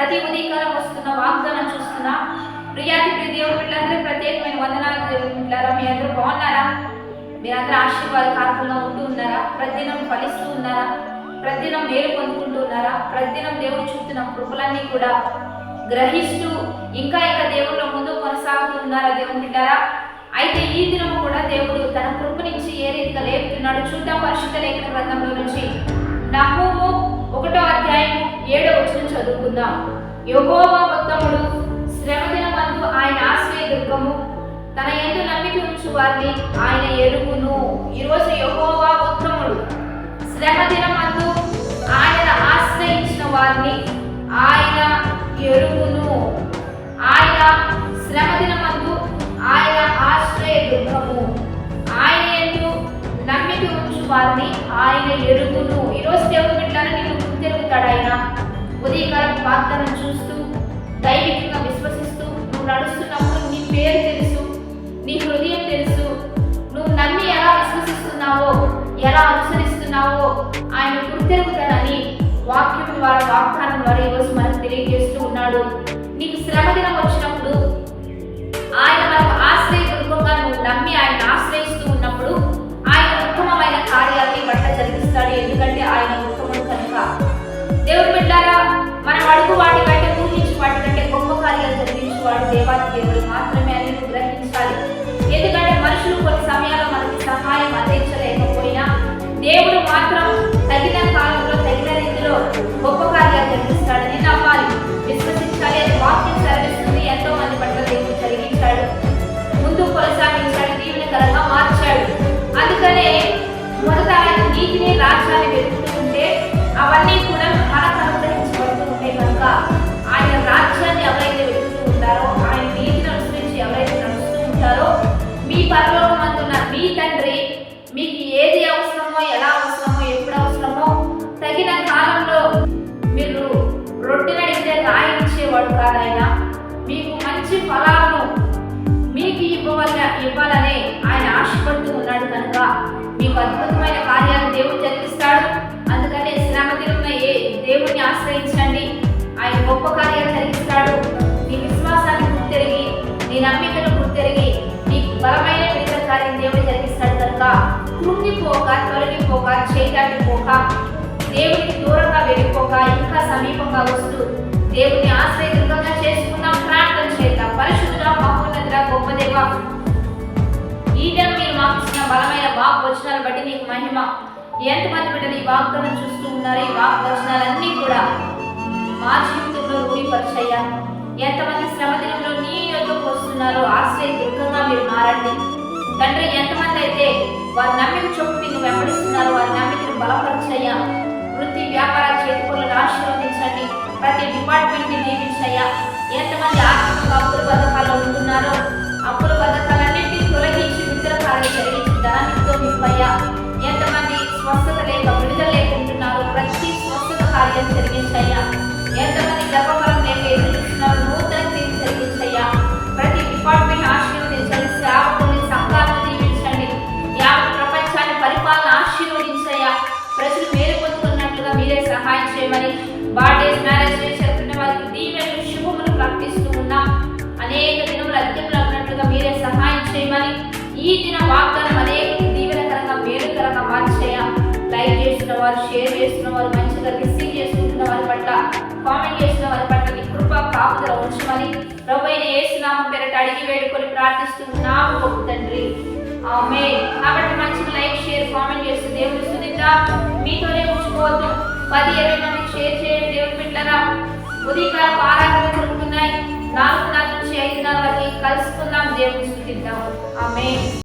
ప్రతి ఉదయకాలం వస్తున్న వాగ్దానం చూస్తున్నా. ప్రియాతి దేవుడు బిడ్డలందరూ ప్రత్యేకమైన వందనాలు దేవుడు బిడ్డలారా. మీ అందరూ బాగున్నారా? మీరందరూ ఆశీర్వాదకారకంగా ఉంటూ ఉన్నారా? ప్రతిదినం ఫలిస్తూ ఉన్నారా? ప్రతిదినం మేలు పొందుకుంటూ ఉన్నారా? ప్రతిదినం దేవుడు చూస్తున్న కృపలన్నీ కూడా గ్రహిస్తూ ఇంకా దేవుళ్ళ ముందు కొనసాగుతూ ఉన్నారా దేవుడు బిడ్డలారా? అయితే ఈ దినం కూడా దేవుడు తన కృపనిచ్చి ఏ రీతిగా లేపుతున్నాడు చూద్దాం. పరిశుద్ధ లేఖన గ్రంథంలో నుంచి నహూము 1వ అధ్యాయం 7వ వచనం చదువుకుందాం. యెహోవా ఉత్తముడు, శ్రమదినమందు ఆయన ఆశ్రయ దుర్గము, తన యందు నమ్మిక ఉంచు వారిని ఆయన ఎరుగును. ఈరోజు యెహోవా ఉత్తముడు, శ్రమదినమందు ఆయన ఆశ్రయించిన వారిని ఆయన ఎరుగును. ఆయన శ్రమదినమందు ఆయన ఆశ్రయ దుర్గము, ఆయన యందు నమ్మిక ఉంచు వారిని ఆయన ఎరుగును. ఈరోజు దేవుడు బిడ్డలను నిన్ను గుర్తెరుగుతాడు. ఆయన ఉదయకాలం వాగ్దానం చూస్తూ దైవికంగా విశ్వసిస్తూ నువ్వు నడుస్తున్నప్పుడు నీ పేరు తెలుసు, నీ హృదయం తెలుసు. నువ్వు నమ్మి ఎలా విశ్వసిస్తున్నావో, ఎలా అనుసరిస్తున్నావో ఆయన గుర్తెరుగుతాడని వాక్యం ద్వారా, వాగ్దానం ద్వారా ఈరోజు మనకు తెలియజేస్తూ ఉన్నాడు. నీకు శ్రమ దినం వచ్చినప్పుడు ఆయన మనకు ఆశ్రయ దుర్గంగా నువ్వు నమ్మి ఆయన ఆశ్రయిస్తూ ఉన్నప్పుడు ఆయన ఉత్తమమైన కార్యాలని బట్ట జరిగిస్తాడు. ఎందుకంటే ఆయన ఉత్తముడు కనుక. దేవుడు బిడ్డలారా, మనం అడుగు వాటి కంటే, ఊహించి వాటి కంటే గొప్ప కార్యాలు జరిగించేవాడు దేవాది దేవుడు మాత్రమే అని నువ్వు గ్రహించాలి. ఎందుకంటే మనుషులు కొన్ని సమయాల్లో మనకి సహాయం అందించలేకపోయినా దేవుడు మాత్రం తగిన కాలంలో తగిన రీతిలో గొప్ప కార్యాలు జరిగిస్తాడని నమ్మాలి, విశ్వసించాలి. అది వాక్యం సెలవిస్తుంది. ఎంతో మంది పట్ల దేవుడు జరిగించాడు, ముందు కొనసాగించాడు, దీవెనకరంగా మార్చాడు. అందుకనే మొదట ఆయన నీతిని, రాజ్యాన్ని వెతుకుతుంటే అవన్నీ కూడా మనకు అనుగ్రహించబడుతూ ఉంటాయి. కనుక ఆయన రాజ్యాన్ని ఎవరైతే వెతుకుతూ ఉంటారో, ఆయన నీతిని అనుసరించి ఎవరైతే నడుస్తూ ఉంటారో, మీ పరలోకమందున్న మీ తండ్రి మీకు ఏది అవసరమో, ఎలా అవసరమో, ఎప్పుడు అవసరమో తగిన కాలంలో మీరు రొట్టెని అడిగితే రాయించేవాడు కాదు. ఆయన మీకు మంచి ఫలాలను మీకు ఇవ్వాలనే ఆయన ఆశపడుతూ ఉన్నాడు. కనుక మీకు అద్భుతమైన కార్యాలు దేవుడు జరిగిస్తాడు. అందుకనే శ్రమ దినమున దేవుడిని ఆశ్రయించండి, ఆయన గొప్ప కార్యాలు జరిగిస్తాడు. నీ విశ్వాసాన్ని గుర్తెరిగి, నీ నమ్మికను గుర్తెరిగి నీకు బలమైన విడుదల కార్యం దేవుడు జరిగిస్తాడు. కనుక కృంగిపోక, తొలగిపోక, చేయాలిపోక, దేవుడికి దూరంగా వెళ్ళిపోక, ఇంకా సమీపంగా వస్తూ దేవుడిని ఆశ్రయంగా చేసుకున్నాం. ప్రార్థన చేద్దాం. పరిశుద్ధుడా, మహోన్నతుడా, గొప్ప దేవా, ఈ దినం మీరు మాకు ఇచ్చిన బలమైన వాక్ వచనాలు బట్టి నీకు మహిమ. ఎంతమంది బిడ్డలు ఈ వాగ్దానం చూస్తూ ఉన్నారు? ఈ వాక్ వచనాలన్నీ కూడా మా జీవితంలో రూఢీపరిచయ్యా. ఎంతమంది శ్రమ దినంలో నీ యొద్దకు వస్తున్నారో ఆశ్రయ దుర్గంగా మీరు మారండి తండ్రి. ఎంతమంది అయితే వారి నమ్మిక చొప్పు నువ్వు వెంబడిస్తున్నారు, వారి నమ్మికను బలపరిచయ్యా. వృత్తి వ్యాపార చేతులను ఆశీర్వదించండి. ప్రతి డిపార్ట్మెంట్ని దీవించయ్యా. ఎంతమంది ఆర్థికంగా అప్పుల పథకాల్లో ఉంటున్నారో అప్పుల పథకాలన్నింటినీ తొలగించి విడుదల కార్యం జరిగించి ధనానితో నింపయ్యా. ఎంతమంది స్వస్థత లేక విడుదల లేకుంటున్నారో ప్రతి స్వస్థత కార్యం జరిగించయ్యా. ఎంతమంది గర్భఫలం లేక ఎదురు చూస్తున్నారు, నూతన క్రియ జరిగించయ్యా. ప్రతి డిపార్ట్మెంట్ ఆశీర్వదించండి. సేవకుల్ని, సంఘాలను దీవించండి. యావత్ ప్రపంచాన్ని పరిపాలన ఆశీర్వదించయ్యా. ప్రజలు మేలు పొందుతున్నట్లుగా మీరే సహాయం చేయమని, బర్త్డేస్, మ్యారేజ్ జరుగుతున్న వారికి దీవెనలు, శుభములు ప్రకటిస్తూ ఉన్నాం. అనేక దినములు అధికములు అన్నట్లుగా మీరే సహాయం చేయమని, ఈ దిన వాగ్దానం అనేక దీవెనకరంగా మేలుకరంగా మార్చేయ. లైక్ చేస్తున్న వారు, షేర్ చేస్తున్న వారు, మంచిగా రిసీవ్ చేసుకుంటున్న వారి పట్ల, కామెంట్ చేస్తున్న వారి పట్ల నీ కృప కాపుదల ఉంచమని ప్రభువైన యేసు నామం పేరట అడిగి వేడుకొని ప్రార్థిస్తున్నాము గొప్ప తండ్రి, ఆమేన్. కాబట్టి మంచిగా లైక్, షేర్, కామెంట్ చేస్తూ దేవుని స్తుతిద్దాం. మీతోనే ఉంచుకోవద్దు, 10-20 మందికి షేర్ చేయండి. దేవుని బిడ్డలారా, ఉదయకాల ఆరాధనలు జరుగుతున్నాయి. 4 నుంచి 5 వరకు కలుసుకుందాం. దేవుని స్తుతిద్దాం. ఆమేన్.